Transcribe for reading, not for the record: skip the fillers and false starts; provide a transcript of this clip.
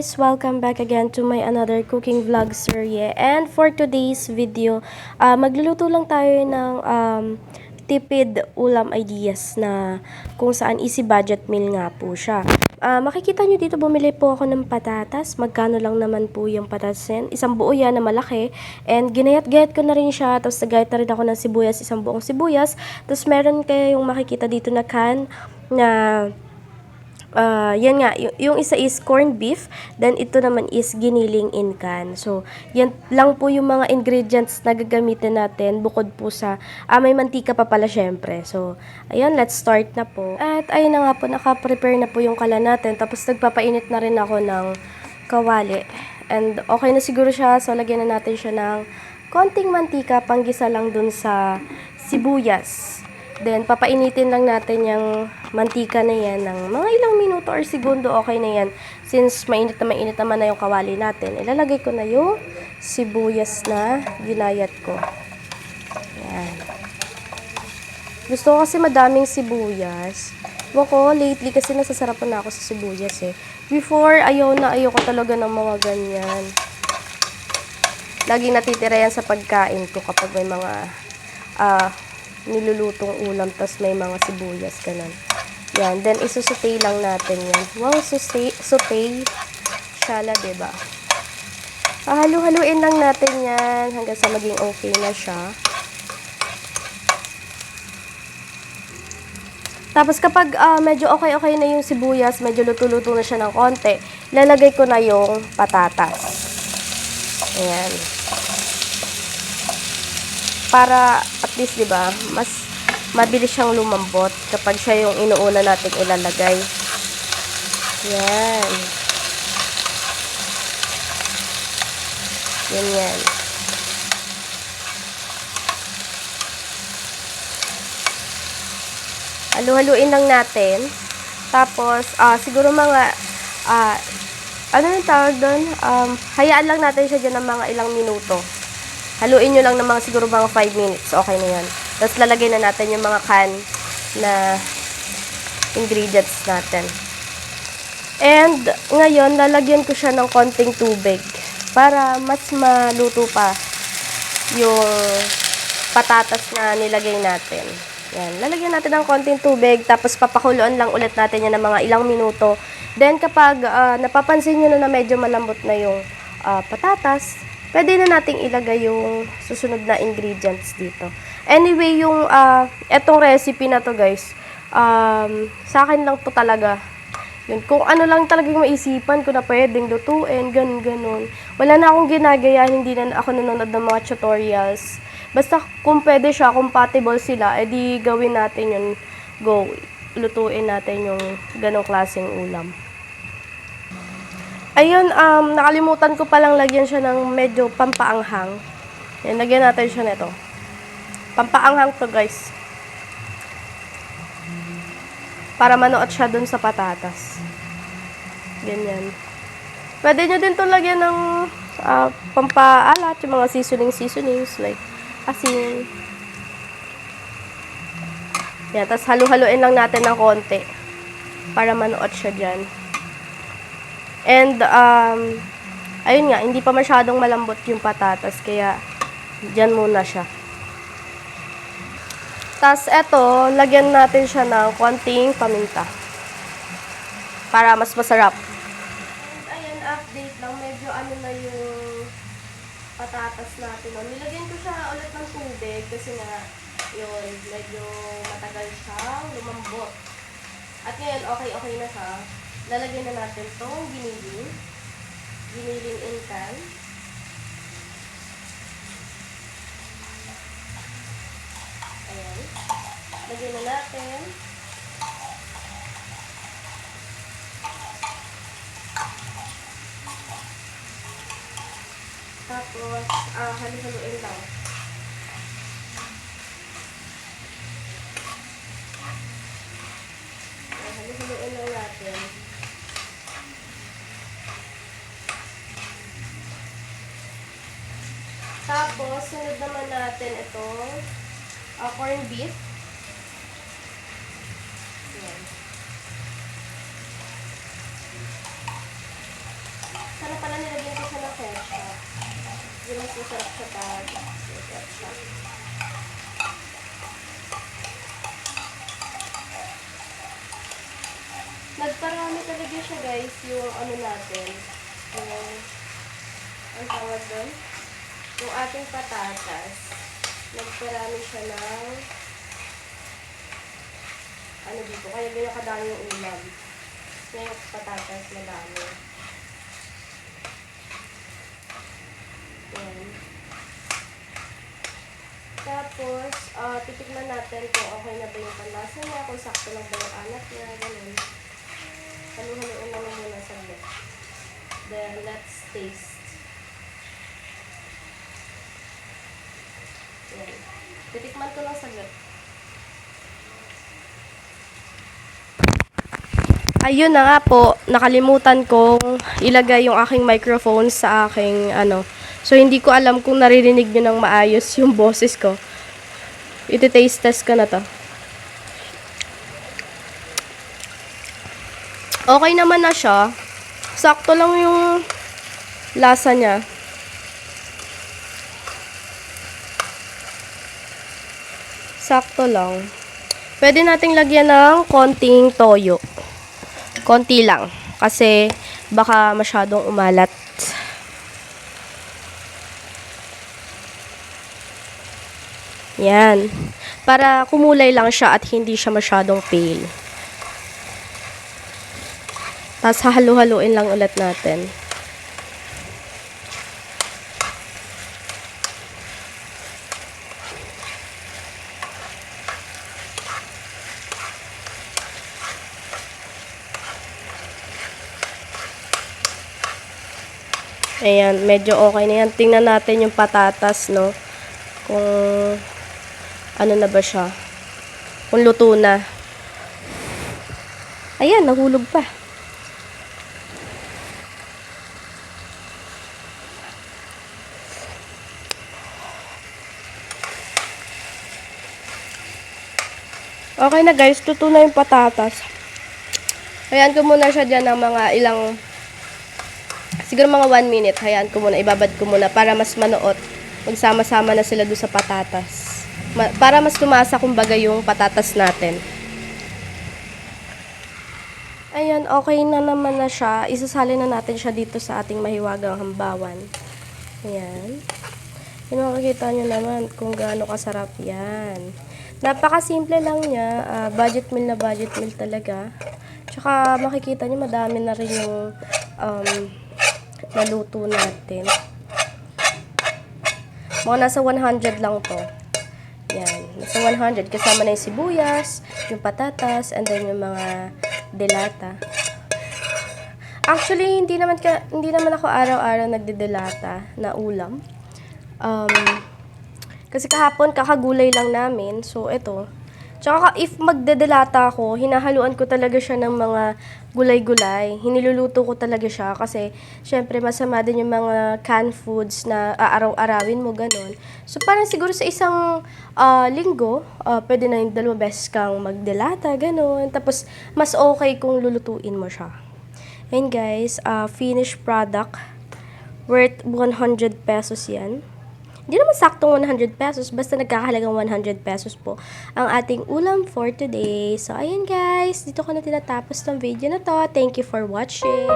guys! Welcome back again to my another cooking vlog serye. And for today's video, magluluto lang tayo ng tipid ulam ideas na kung saan easy budget meal nga po siya. Makikita nyo dito, bumili po ako ng patatas. Magkano lang naman po yung patatas yan. Isang buo yan na malaki. And ginayat-gayat ko na rin siya. Tapos nagayat na rin ako ng sibuyas, isang buong sibuyas. Tapos meron kayo yung makikita dito na can na yan nga, yung isa is corned beef, then ito naman is giniling in can. So, yan lang po yung mga ingredients na gagamitin natin bukod po sa, may mantika pa pala syempre. So, ayan, let's start na po. At ayun na nga po, naka-prepare na po yung kalan natin. Tapos nagpapainit na rin ako ng kawali. And okay na siguro siya, so lagyan na natin siya ng konting mantika, panggisa lang dun sa sibuyas. Then, papainitin lang natin yung mantika na yan ng mga ilang minuto or segundo, okay na yan. Since mainit naman na yung kawali natin, ilalagay ko na yung sibuyas na ginayat ko. Yan. Gusto ko kasi madaming sibuyas. Wako, lately kasi nasasarapan na ako sa sibuyas eh. Before, ayaw ko talaga ng mga ganyan. Laging natitira yan sa pagkain ko kapag may mga nilulutong ulam, tas may mga sibuyas, ganun. Yan, then isusutay lang natin yan. Wow, sutay shala, diba? Halu-haluin lang natin yan hanggang sa maging okay na siya. Tapos kapag medyo okay na yung sibuyas, medyo luto-luto na siya ng konti, lalagay ko na yung patatas. Ayan. Para at least, 'di ba, mas mabilis siyang lumambot kapag siya yung inuuna nating ilalagay. Yan. Yan. Halu-haluin lang natin. Tapos, siguro mga, ano yung tawag doon? Hayaan lang natin siya dyan ng mga ilang minuto. Haluin nyo lang ng mga siguro mga 5 minutes. Okay na yan. Tapos lalagay na natin yung mga can na ingredients natin. And ngayon, lalagyan ko siya ng konting tubig para mas maluto pa yung patatas na nilagay natin. Yan. Lalagyan natin ng konting tubig, tapos papakuluan lang ulit natin yan ng mga ilang minuto. Then kapag napapansin nyo na medyo malambot na yung patatas, pwede na nating ilagay yung susunod na ingredients dito. Anyway, yung etong recipe na to guys, sa akin lang to talaga. Yun, kung ano lang talaga yung maisipan ko na pwedeng lutuin, ganun. Wala na akong ginagaya, hindi na ako nanonood ng mga tutorials. Basta kung pwede siya, compatible sila, edi gawin natin yun, go. Lutuin natin yung ganong klaseng ulam. Ayun, nakalimutan ko palang lagyan siya ng medyo pampaanghang. Yan, lagyan natin siya nito. Pampaanghang to guys. Para manuot siya dun sa patatas. Ganyan. Pwede nyo din to lagyan ng pampaalat, yung mga seasonings like asin. Yan, tapos halu-haluin lang natin ng konti para manuot siya dyan. And, ayun nga, hindi pa masyadong malambot yung patatas, kaya dyan muna siya. Tapos, eto, lagyan natin siya ng konting paminta para mas masarap. And, ayun, update lang, medyo ano na yung patatas natin. Nilagyan ko siya ulit ng tubig kasi nga, yun, medyo matagal siyang lumambot. At ngayon, okay na siya. Lalagyan na natin itong giniling in can. Ayan. Lagyan na natin. Tapos, halu-haluin lang. Halu-haluin lang natin. Tapos, sunod naman natin itong corned beef. Yan. Siguro mas masarap sa patatas. Masarap siya. Nagparami talaga siya guys, yung ano natin. Yung, ang tawag doon? Yung ating patatas. Nagparami siya ng ano dito. Kaya ganyan kadami yung ulam. Kaya yung patatas madami. Yan. Tapos, titikman natin kung okay na ba yung panlasa niya, kung sakto lang ba yung alat niya, ganun. Haluhaluin naman muna saglit. Then, let's taste. Yan. Titikman ko lang saglit. Ayun na nga po, nakalimutan kong ilagay yung aking microphone sa aking ano. So, hindi ko alam kung naririnig nyo ng maayos yung boses ko. Iti-taste test ko na to. Okay naman na siya. Sakto lang yung lasa niya. Sakto lang. Pwede nating lagyan ng konting toyo. Konti lang. Kasi baka masyadong umalat. Yan. Para kumulay lang siya at hindi siya masyadong pale. Tapos hahalu-haluin lang ulit natin. Ayan, medyo okay na yan. Tingnan natin yung patatas, no? Kung ano na ba siya. Kung luto na. Ayan, nahulog pa. Okay na guys, luto na yung patatas. Hayaan ko muna siya dyan ng mga ilang, siguro mga 1 minute. Hayaan ko muna, ibabad ko muna para mas manuot. Magsama-sama na sila doon sa patatas. Para mas lumasa kumbaga yung patatas natin. Ayan, okay na naman na siya. Isasali na natin siya dito sa ating mahiwagang hambawan. Ayan. Yung makikita nyo naman kung gaano kasarap yan. Napakasimple lang niya. Budget meal na budget meal talaga. Tsaka makikita nyo madami na rin yung naluto natin. Mga nasa 100 lang to. Yan. Nasa 100. Kasama na yung sibuyas, yung patatas, and then yung mga delata. Actually, hindi naman ako araw-araw nagdedelata na ulam. Kasi kahapon kakagulay lang namin. So, ito. Tsaka if magdedelata ako, hinahaluan ko talaga siya ng mga gulay-gulay. Hiniluluto ko talaga siya kasi syempre masama din yung mga canned foods na aaraw-arawin mo, ganun. So, parang siguro sa isang linggo, pwede na yung 2 beses kang magdelata, ganun. Tapos, mas okay kung lulutuin mo siya. And guys, finished product. Worth 100 pesos yan. Hindi naman saktong 100 pesos, basta nagkakahalagang 100 pesos po ang ating ulam for today. So, ayun guys, dito ko na tinatapos ng video na to. Thank you for watching.